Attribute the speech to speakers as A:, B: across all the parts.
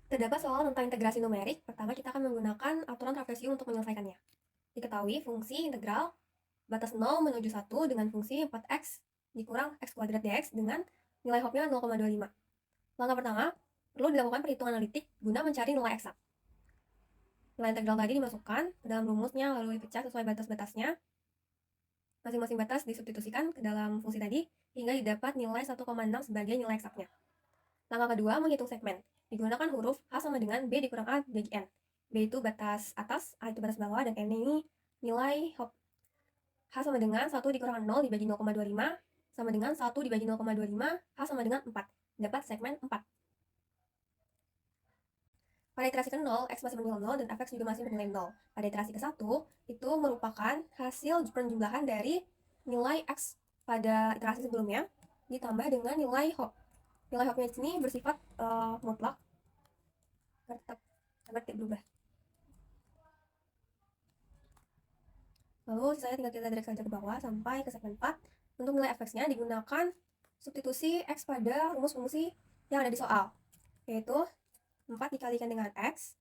A: Terdapat soal tentang integrasi numerik. Pertama, kita akan menggunakan aturan trapesium untuk menyelesaikannya. Diketahui fungsi integral batas 0 menuju 1 dengan fungsi 4x dikurang x kuadrat dx dengan nilai hopnya 0,25. Langkah pertama, perlu dilakukan perhitungan analitik guna mencari nilai eksak. Nilai integral tadi dimasukkan ke dalam rumusnya lalu dipecah sesuai batas-batasnya. Masing-masing batas disubstitusikan ke dalam fungsi tadi hingga didapat nilai 1,6 sebagai nilai eksaknya. Langkah kedua, menghitung segmen. Digunakan huruf H sama dengan B dikurang A dibagi N. B itu batas atas, A itu batas bawah, dan N ini nilai hop. H sama dengan 1 dikurang 0 dibagi 0,25 sama dengan 1 dibagi 0,25, H sama dengan 4. Dapat segmen 4. Pada iterasi ke 0, X masih bernilai 0 dan fx juga masih bernilai 0. Pada iterasi ke 1, itu merupakan hasil penjumlahan dari nilai X pada iterasi sebelumnya ditambah dengan nilai hop. Nilai hopnya di sini bersifat mutlak, tetap berubah. Lalu sisanya tinggal kita drag saja ke bawah sampai ke segmen 4. Untuk nilai fx-nya digunakan substitusi x pada rumus fungsi yang ada di soal, yaitu 4 dikalikan dengan x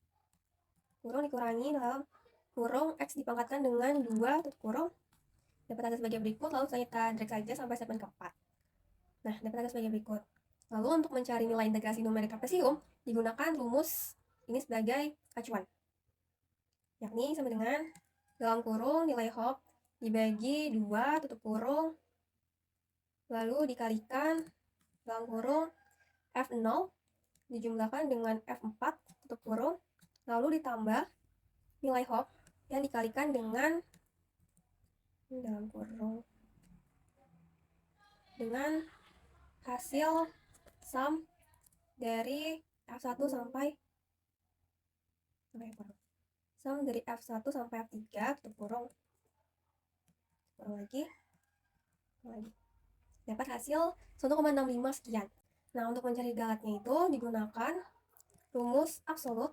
A: kurung dikurangi dalam kurung x dipangkatkan dengan 2 tutup kurung, dapat hasil sebagai berikut. Lalu saya kita drag saja sampai segmen keempat. Nah, dapat hasil sebagai berikut. Lalu untuk mencari nilai integrasi numerik trapesium digunakan rumus ini sebagai acuan, yakni sama dengan dalam kurung nilai hop dibagi 2 tutup kurung lalu dikalikan dalam kurung F0 dijumlahkan dengan F4 tutup kurung lalu ditambah nilai hop yang dikalikan dengan dalam kurung dengan hasil sum dari F1 sampai sum dari F1 sampai F3 tutup kurung lagi dapat hasil 1,65 sekian. Nah, untuk mencari galatnya itu digunakan rumus absolut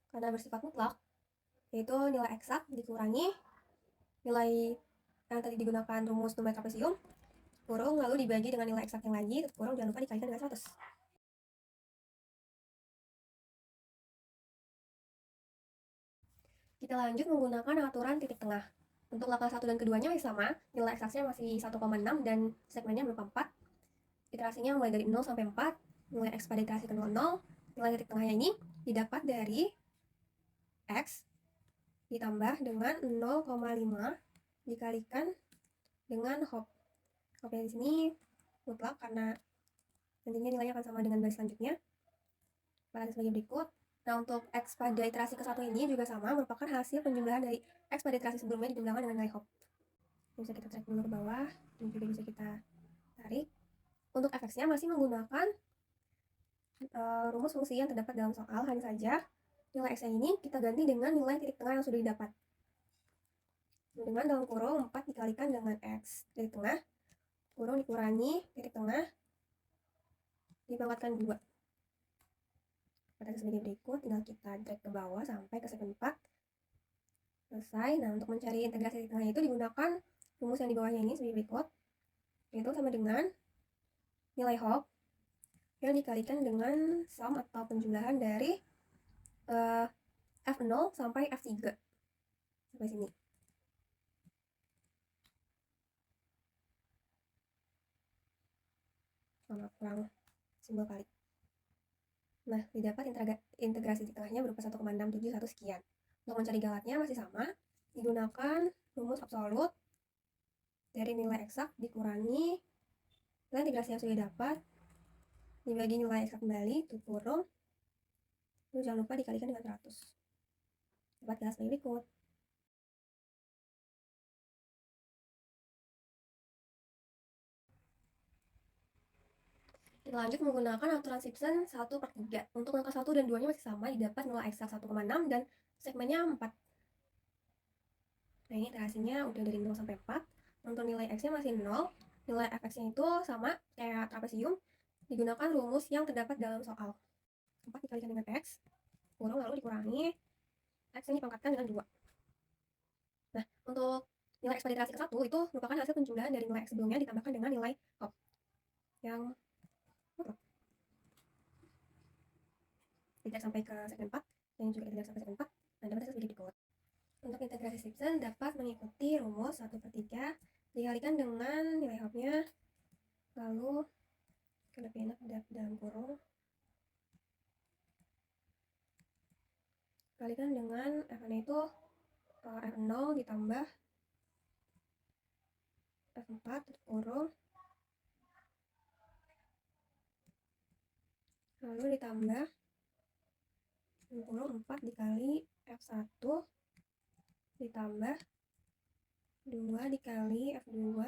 A: karena bersifat mutlak, yaitu nilai eksak dikurangi nilai yang tadi digunakan rumus numerik trapesium kurung lalu dibagi dengan nilai eksak yang lagi kurung jangan lupa dikalikan dengan 100. Kita lanjut menggunakan aturan titik tengah. Untuk langkah 1 dan keduanya masih sama, nilai eksaksnya masih 1,6 dan segmennya berupa 4. Iterasinya mulai dari 0 sampai 4, nilai x pada iterasi ke 0, nilai titik tengahnya ini didapat dari x ditambah dengan 0,5 dikalikan dengan hop. Hopnya di sini mutlak karena nantinya nilainya akan sama dengan baris selanjutnya. Pada sebagai berikut. Nah, untuk X pada iterasi ke-1 ini juga sama, merupakan hasil penjumlahan dari X pada iterasi sebelumnya dijumlahkan dengan nilai hop. Ini bisa kita track dulu ke bawah, ini juga bisa kita tarik. Untuk fx-nya masih menggunakan rumus fungsi yang terdapat dalam soal, hanya saja nilai x ini kita ganti dengan nilai titik tengah yang sudah didapat. Dengan dalam kurung 4 dikalikan dengan x titik tengah, kurung dikurangi titik tengah, dipangkatkan 2. Pada sebagai berikut, tinggal kita drag ke bawah sampai ke segmen 4. Selesai. Nah, untuk mencari integrasi titik tengah itu digunakan rumus yang di bawahnya ini sebagai berikut, yaitu sama dengan nilai hop yang dikalikan dengan sum atau penjumlahan dari F0 sampai F3. Sampai sini. Sama kurang simbol kali. Nah, didapat integrasi titik tengahnya berupa 1,671 sekian. Untuk mencari galatnya masih sama, digunakan rumus absolut dari nilai eksak dikurangi nilai integrasi yang sudah dapat dibagi nilai eksak kembali tutup kurung, lalu jangan lupa dikalikan dengan 100. Dapat galat sebagai berikut. Kita lanjut menggunakan aturan Simpson 1/3. Untuk angka 1 dan 2-nya masih sama, didapat nilai eksak 1,6 dan segmennya 4. Nah, ini iterasinya udah dari 0 sampai 4. Untuk nilai x-nya masih 0, nilai fx-nya itu sama kayak trapesium, digunakan rumus yang terdapat dalam soal. 4 dikalikan dengan x, kurung lalu dikurangi x yang dipangkatkan dengan 2. Nah, untuk nilai x pada iterasi ke-1 itu merupakan hasil penjumlahan dari nilai x sebelumnya ditambahkan dengan nilai hop yang tidak sampai ke segmen 4 dan juga tidak sampai segmen 4, dan dapat hasil sebagai berikut. Untuk integrasi Simpson dapat mengikuti rumus 1/3 dikalikan dengan nilai hopnya, lalu lebih enak dalam kurung kalikan dengan f-nya itu f0 ditambah f4 kurung, lalu ditambah kurung 4 dikali f1 ditambah 2 dikali f2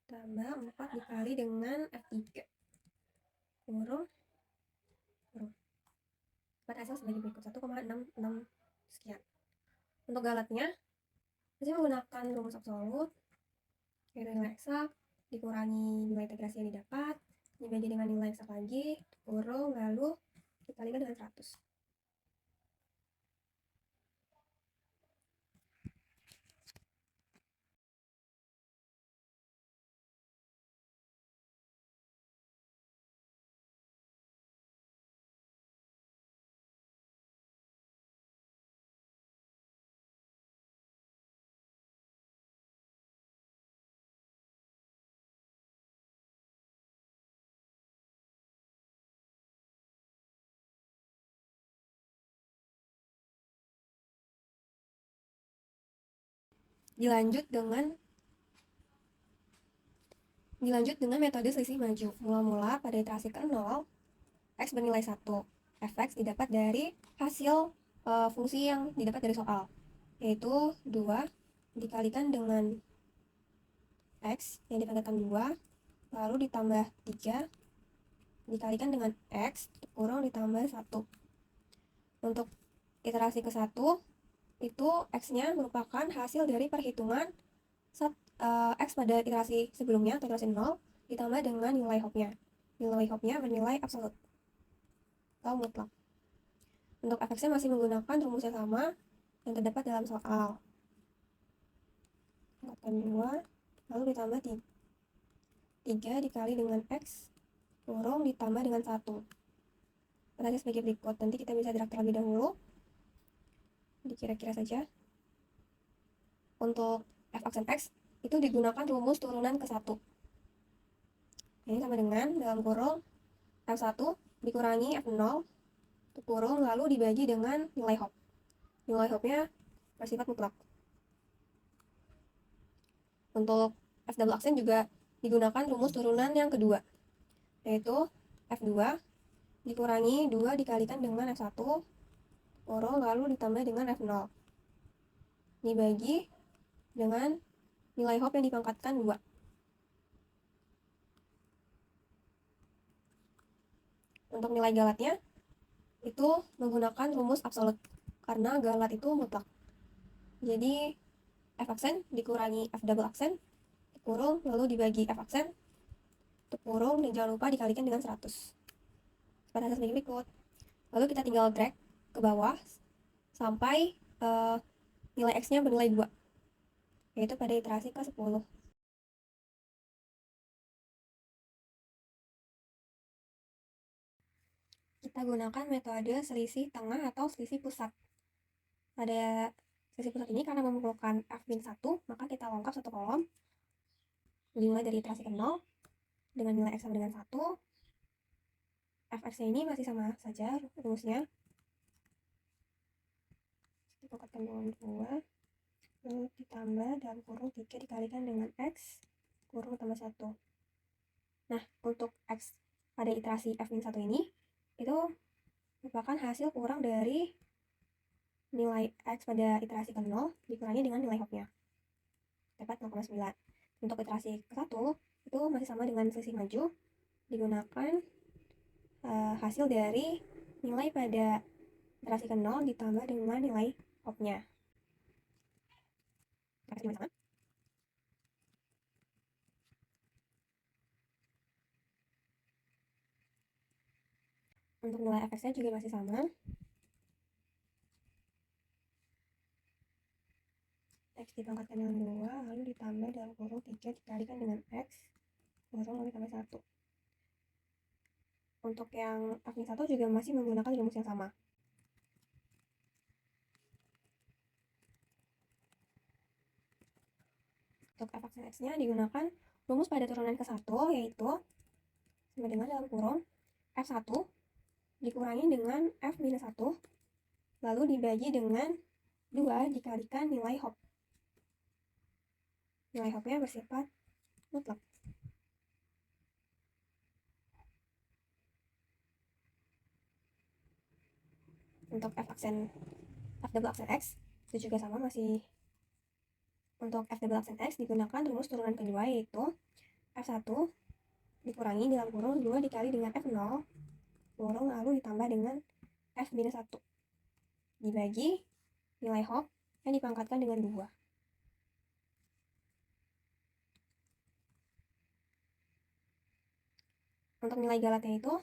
A: tambah 4 dikali dengan f3 kurung dapat hasil sebagai berikut 1,66 sekian. Untuk galatnya masih menggunakan rumus absolut, yaitu nilai eksak dikurangi nilai integrasi yang didapat dibagi dengan nilai eksak lagi kurung lalu dikalikan dengan 100. Dilanjut dengan metode selisih maju. Mula-mula pada iterasi ke-0, X bernilai 1. Fx didapat dari hasil fungsi yang didapat dari soal, yaitu 2 dikalikan dengan X yang dipangkatkan 2, lalu ditambah 3 dikalikan dengan X kurang ditambah 1. Untuk iterasi ke-1, itu X-nya merupakan hasil dari perhitungan X pada iterasi sebelumnya atau iterasi 0 ditambah dengan nilai hopnya. Nilai hopnya bernilai absolut atau mutlak. Untuk fx-nya masih menggunakan rumus yang sama yang terdapat dalam soal. Angkatkan 2, lalu ditambah 3 dikali dengan X kurung ditambah dengan 1. Pertanyaan sebagai berikut. Nanti kita bisa drag terlebih dahulu. Dikira-kira saja. Untuk f aksen X itu digunakan rumus turunan ke 1. Ini sama dengan dalam kurung F1 dikurangi F0 kurung lalu dibagi dengan nilai hop. Nilai hopnya bersifat mutlak. Untuk F double aksen juga digunakan rumus turunan yang kedua, yaitu F2 dikurangi 2 dikalikan dengan F1 kurung lalu ditambah dengan F0 dibagi dengan nilai hop yang dipangkatkan 2. Untuk nilai galatnya itu menggunakan rumus absolut karena galat itu mutlak. Jadi F aksen dikurangi F double aksen kurung lalu dibagi F aksen kurung dan jangan lupa dikalikan dengan 100. Pada hasil sebagai berikut. Lalu kita tinggal drag ke bawah sampai nilai X-nya bernilai 2, yaitu pada iterasi ke-10. Kita gunakan metode selisih tengah atau selisih pusat. Pada selisih pusat ini karena memerlukan f-1, maka kita lengkap satu kolom dimulai dari iterasi ke 0 dengan nilai X sama dengan 1. Fx-nya ini masih sama saja rumusnya. Dipangkatkan dengan 2 lalu ditambah dalam kurung 3 dikalikan dengan X kurung tambah 1. Nah, untuk X pada iterasi f-1 ini itu merupakan hasil kurang dari nilai X pada iterasi ke-0 dikurangi dengan nilai hopnya, dapat 0,9. Untuk iterasi ke-1 itu masih sama dengan selisih maju, digunakan hasil dari nilai pada iterasi ke-0 ditambah dengan nilai hopnya. Kasih sama. Untuk nilai fx-nya juga masih sama. X dipangkatkan dengan 2 lalu ditambah dalam kurung 3 dikalikan dengan X kurung lalu tambah 1. Untuk yang F-1 juga masih menggunakan rumus yang sama. Untuk f aksen x-nya digunakan rumus pada turunan ke-1, yaitu sama dengan dalam kurung F1 dikurangi dengan F-1, lalu dibagi dengan 2 dikalikan nilai hop. Nilai hopnya bersifat mutlak. Untuk f double aksen x itu juga sama, masih untuk f double aksen x digunakan rumus turunan kedua, yaitu f1 dikurangi dalam kurung 2 dikali dengan f0 kurung lalu ditambah dengan f-1 dibagi nilai hop yang dipangkatkan dengan 2. Untuk nilai galatnya itu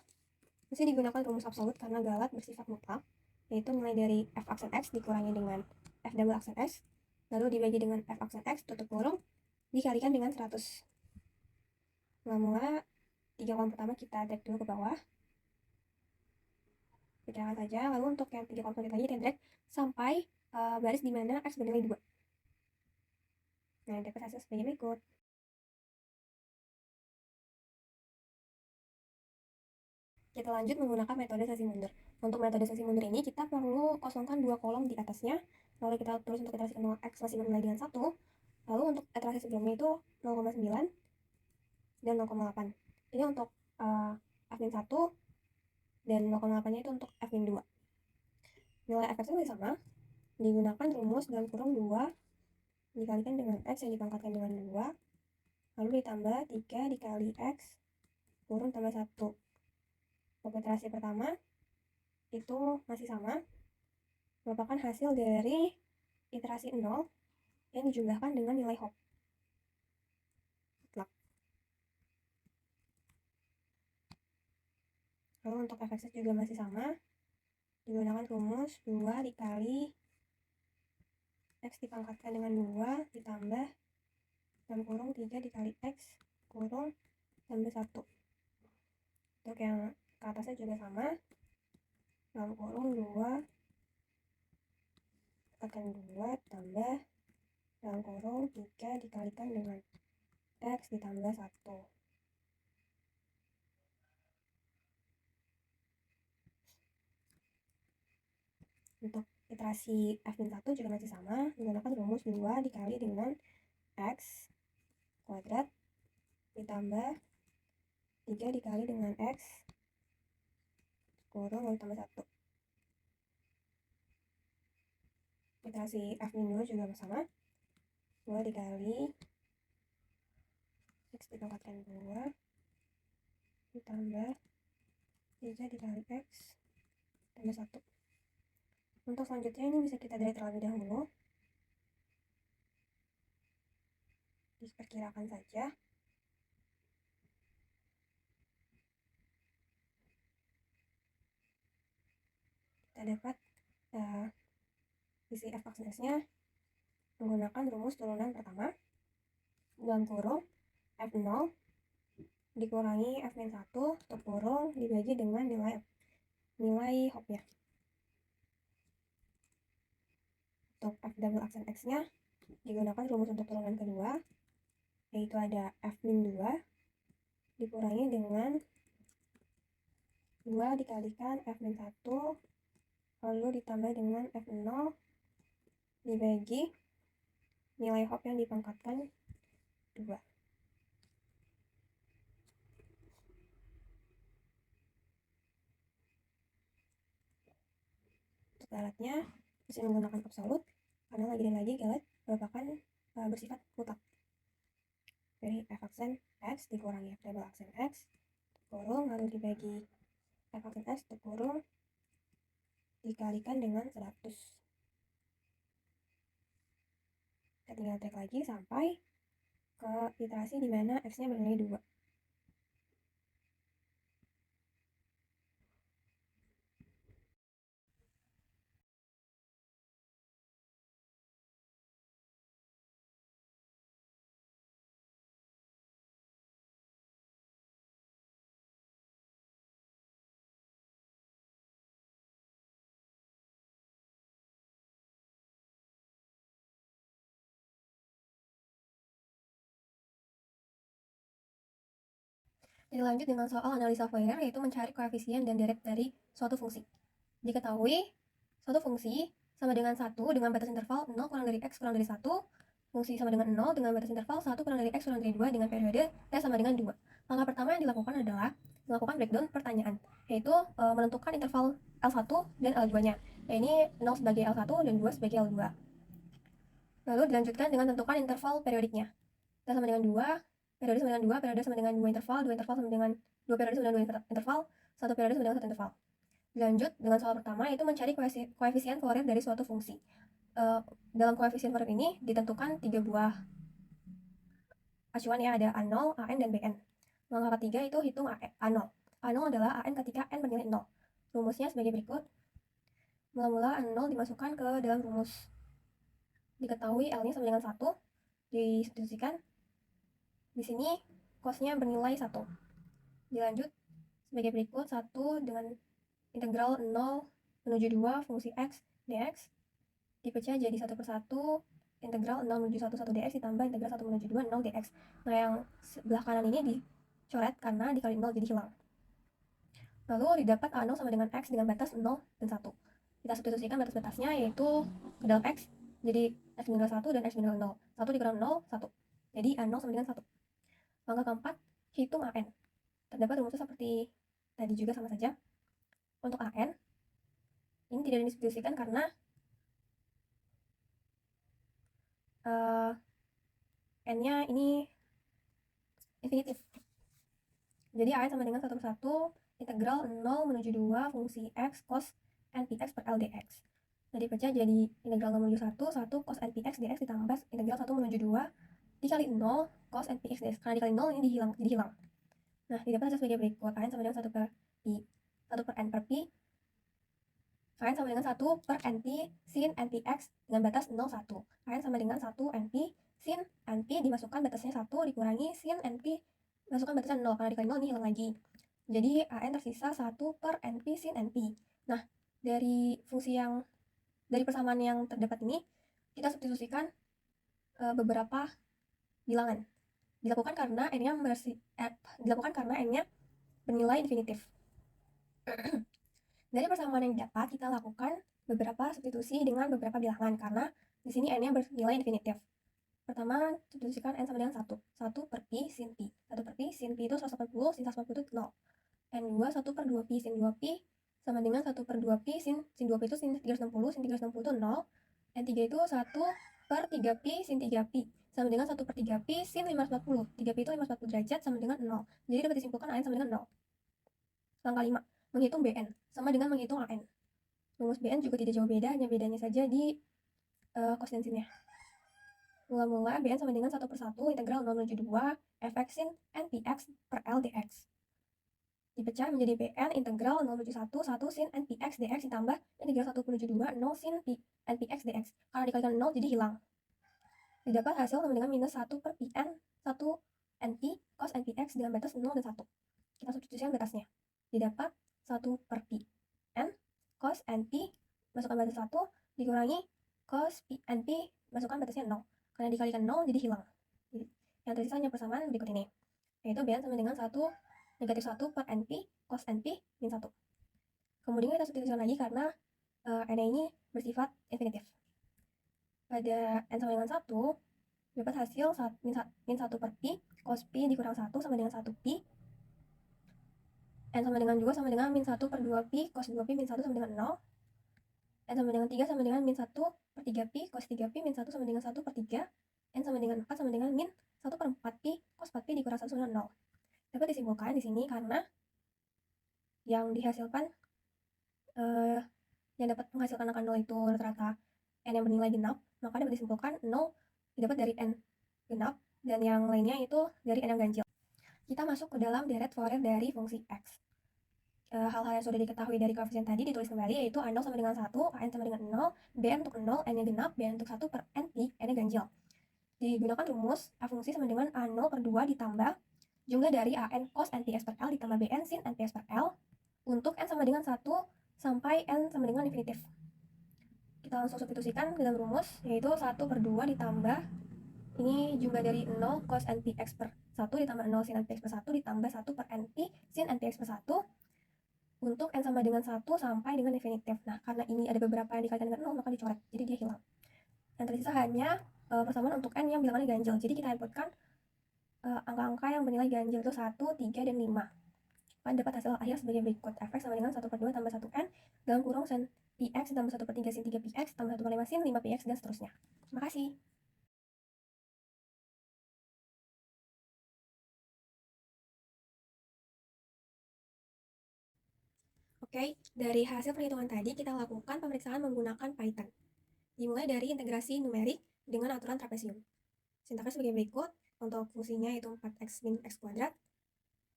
A: mesti digunakan rumus absolut karena galat bersifat mutlak, yaitu nilai dari f aksen x dikurangi dengan f double aksen x lalu dibagi dengan f aksen x tutup kurung dikalikan dengan 100. Mula-mula 3 kolom pertama kita drag dulu ke bawah, kerjakan saja. Lalu untuk yang 3 kolom selanjutnya kita drag sampai baris di mana x bernilai 2. Nah, dapat hasil sebagai berikut. Kita lanjut menggunakan metode sesi mundur. Untuk metode sesi mundur ini kita perlu kosongkan 2 kolom di atasnya, lalu kita tulis untuk iterasi ke 0 x masih bernilai dengan 1, lalu untuk iterasi sebelumnya itu 0,9 dan 0,8. Ini untuk f-1 dan 0,8 nya itu untuk f-2. Nilai f-nya masih sama, digunakan rumus dalam kurung 2 dikalikan dengan x yang dipangkatkan dengan 2 lalu ditambah 3 dikali x kurung tambah 1. Untuk iterasi pertama itu masih sama, merupakan hasil dari iterasi 0 yang dijumlahkan dengan nilai hop. Lalu untuk f(x) juga masih sama, digunakan rumus 2 dikali x dipangkatkan dengan 2 ditambah dalam kurung 3 dikali x kurung tambah 1. Untuk yang ke atasnya juga sama, dalam kurung 2 dikalikan 2 tambah dalam kurung 3 dikalikan dengan x ditambah 1. Untuk iterasi f-1 juga masih sama, menggunakan rumus 2 dikali dengan x kuadrat ditambah 3 dikali dengan x kurung lalu tambah 1. Iterasi f-2 juga sama, 2 dikali x dipangkatkan 2 ditambah 3 dikali x tambah 1. Untuk selanjutnya ini bisa kita dari terlebih dahulu, diperkirakan saja. Kita dapat isi f aksen x-nya menggunakan rumus turunan pertama dalam kurung f0 dikurangi f-1 tutup kurung dibagi dengan nilai hopnya. Untuk f double aksen x-nya digunakan rumus untuk turunan kedua, yaitu ada f-2 dikurangi dengan 2 dikalikan f-1 lalu ditambah dengan f0 dibagi nilai hop yang dipangkatkan 2. Untuk galatnya bisa menggunakan absolut karena lagi dan lagi galat merupakan bersifat mutlak. Dari f aksen x dikurangi f double aksen x kurung lalu dibagi f aksen x kurung dikalikan dengan 100. Kita tinggal trik lagi sampai ke iterasi di mana x-nya bernilai 2. Kita lanjut dengan soal analisa Fourier, yaitu mencari koefisien dan deret dari suatu fungsi. Diketahui suatu fungsi sama dengan 1 dengan batas interval 0 kurang dari x kurang dari 1, fungsi sama dengan 0 dengan batas interval 1 kurang dari x kurang dari 2 dengan periode t sama dengan 2. Langkah pertama yang dilakukan adalah melakukan breakdown pertanyaan, yaitu menentukan interval L1 dan L2-nya. Nah, ini 0 sebagai L1 dan 2 sebagai L2. Lalu dilanjutkan dengan tentukan interval periodiknya. T sama dengan 2, periode sama dengan 2, periode sama dengan 2 interval sama dengan 2 periode sama dengan 2 interval, 1 periode sama dengan 1 interval. Dilanjut dengan soal pertama, yaitu mencari koefisien Fourier dari suatu fungsi. Dalam koefisien Fourier ini ditentukan 3 buah acuan ya, ada A0, AN, dan BN. Langkah ketiga itu hitung A0. A0 adalah AN ketika N bernilai 0. Rumusnya sebagai berikut. Mula-mula A0 dimasukkan ke dalam rumus. Diketahui L-nya sama dengan 1, disubstitusikan. Di sini cos-nya bernilai 1. Dilanjut sebagai berikut, 1 dengan integral 0 menuju 2 fungsi x dx dipecah jadi 1 per 1 integral 0 menuju 1 dx ditambah integral 1 menuju 2 0 dx. Nah, yang sebelah kanan ini dicoret karena dikali 0 jadi hilang. Lalu didapat A0 sama dengan x dengan batas 0 dan 1. Kita substitusikan batas-batasnya, yaitu ke dalam x jadi x minimal 1 dan x minimal 0. 1 dikurang 0, 1. Jadi A0 sama dengan 1. Langkah keempat, hitung AN. Terdapat rumusnya seperti tadi juga sama saja. Untuk AN, ini tidak disubstitusikan karena N-nya ini infinitif. Jadi AN sama dengan 1 per 1 integral 0 menuju 2 fungsi x cos npx per L dx. Nah, dipecah jadi integral 0 menuju 1 cos npx dx ditambah integral 1 menuju 2 dikali 0 cos npx dx. Karena dikali 0 ini jadi hilang. Nah, didapat hasil sebagai berikut. AN sama dengan 1 per pi. 1 per n per pi. AN sama dengan 1 per np sin npx dengan batas 0, 1. AN sama dengan 1 np sin np dimasukkan batasnya 1 dikurangi sin np masukkan batasnya 0. Karena dikali 0 ini hilang lagi. Jadi AN tersisa 1 per np sin np. Nah, dari persamaan yang terdapat ini, kita substitusikan beberapa bilangan. Dilakukan karena N-nya bernilai infinitif. Dari persamaan yang didapat, kita lakukan beberapa substitusi dengan beberapa bilangan karena di sini N-nya bernilai infinitif. Pertama, substitusikan N sama dengan 1. 1 per pi sin pi. 1 per pi sin pi itu 140, sin 140 itu 0. N2 1 per 2 pi sin 2 pi sama dengan 1 per 2 pi sin 2 pi itu sin 360, sin 360 itu 0. N3 itu 1 per 3 pi sin 3 pi sama dengan 1 per 3 pi sin 540. 3 pi itu 540 derajat sama dengan 0. Jadi dapat disimpulkan AN sama dengan 0. Langkah 5, menghitung BN sama dengan menghitung AN. Rumus BN juga tidak jauh beda, hanya bedanya saja di kosinusnya. Mula-mula BN sama dengan 1 per 1 integral 0 menuju 2 fx sin npx per L dx. Dipecah menjadi BN integral 0 menuju 1 sin npx dx ditambah integral 1 menuju 2 0 sin npx dx. Karena dikalikan 0 jadi hilang. Didapat hasil sama dengan minus 1 per pn 1 np cos npx dengan batas 0 dan 1. Kita substitusikan batasnya. Didapat 1 per pn cos np masukkan batas 1 dikurangi cos np masukkan batasnya 0. Karena dikalikan 0 jadi hilang. Yang tersisa hanya persamaan berikut ini, yaitu BN sama dengan 1 negatif 1 per NP cos NP min 1. Kemudian kita substitusikan lagi karena N ini bersifat infinitif. Pada N sama dengan 1, dapat hasil min 1 per pi cos pi dikurang 1 sama dengan 1 pi. N sama dengan 2 sama dengan min 1 per 2 pi cos 2 pi min 1 sama dengan 0. N sama dengan 3 sama dengan min 1 per 3 pi cos 3 pi min 1 sama dengan 1 per 3. N sama dengan 4 sama dengan min 1 per 4 pi cos 4 pi dikurang 1 sama dengan 0. Dapat disimpulkan di sini karena yang dihasilkan yang dapat menghasilkan angka 0 itu rata-rata N yang bernilai genap, maka dapat disimpulkan 0 didapat dari N genap dan yang lainnya itu dari N yang ganjil. Kita masuk ke dalam deret Fourier dari fungsi X. Hal-hal yang sudah diketahui dari koefisien tadi ditulis kembali, yaitu A0 sama dengan 1, AN sama dengan 0, BN untuk 0, N yang genap, BN untuk 1 per NP, N yang ganjil. Digunakan rumus A fungsi sama dengan A0 per 2 ditambah jumlah dari AN cos NPX per L ditambah BN sin NPX per L untuk N sama dengan 1 sampai N sama dengan infinitif. Kita langsung substitusikan ke dalam rumus, yaitu 1 per 2 ditambah ini jumlah dari 0 cos NPX per 1 ditambah 0 sin NPX per 1 ditambah 1 per NP sin NPX per 1 untuk N sama dengan 1 sampai dengan infinitif. Nah, karena ini ada beberapa yang dikalikan dengan 0, maka dicoret, jadi dia hilang. Yang tersisa hanya persamaan untuk N yang bilangannya ganjil. Jadi kita inputkan angka-angka yang bernilai ganjil itu 1, 3, dan 5. Maka dapat hasil akhir sebagai berikut. Fx sama dengan 1/2 tambah 1N dalam kurung sin Px ditambah 1/3 sin 3Px tambah 1/5 sin 5Px dan seterusnya. Terima kasih. Oke, dari hasil perhitungan tadi kita lakukan pemeriksaan menggunakan Python. Dimulai dari integrasi numerik dengan aturan trapesium. Sintaksnya sebagai berikut. Untuk fungsinya yaitu 4x min x kuadrat.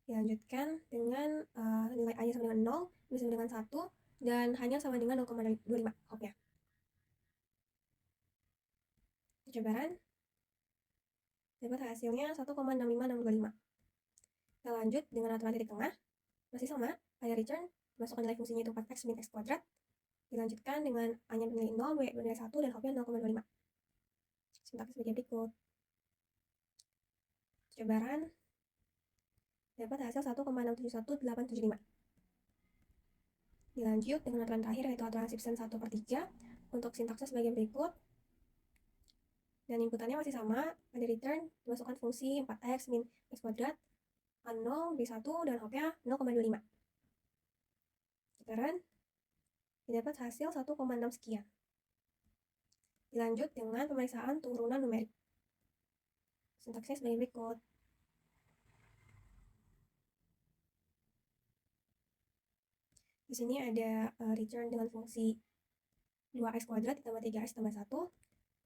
A: Dilanjutkan dengan nilai A-nya sama dengan 0, B sama dengan 1, dan hanya sama dengan 0,25 hopnya. Percobaan dapat hasilnya 1,65625. Kita lanjut dengan aturan titik tengah. Masih sama, pada return masukkan nilai fungsinya itu 4x min x kuadrat. Dilanjutkan dengan A-nya bernilai 0, B bernilai 1, dan hopnya 0,25. Sintaksnya sebagai berikut. Percobaan dapat hasil 1,671875. Dilanjut dengan aturan terakhir yaitu aturan Simpson 1/3. Untuk sintaksnya sebagai berikut. Dan inputannya masih sama, pada return dimasukkan fungsi 4x min x kuadrat, A0, B1, dan hopnya 0,25. Putaran didapat hasil 1,6 sekian. Dilanjut dengan pemeriksaan turunan numerik. Sintaksnya sebagai berikut. Di sini ada return dengan fungsi 2x kuadrat ditambah 3x tambah 1.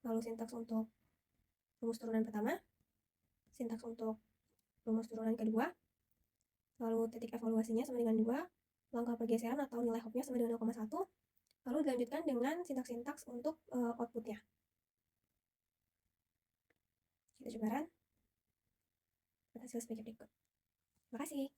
A: Lalu sintaks untuk rumus turunan pertama, sintaks untuk rumus turunan kedua, lalu titik evaluasinya sama dengan 2, langkah pergeseran atau nilai hopnya sama dengan 0,1, lalu dilanjutkan dengan sintaks-sintaks untuk outputnya. Kita coba run. Hasil sebagai berikut. Terima kasih.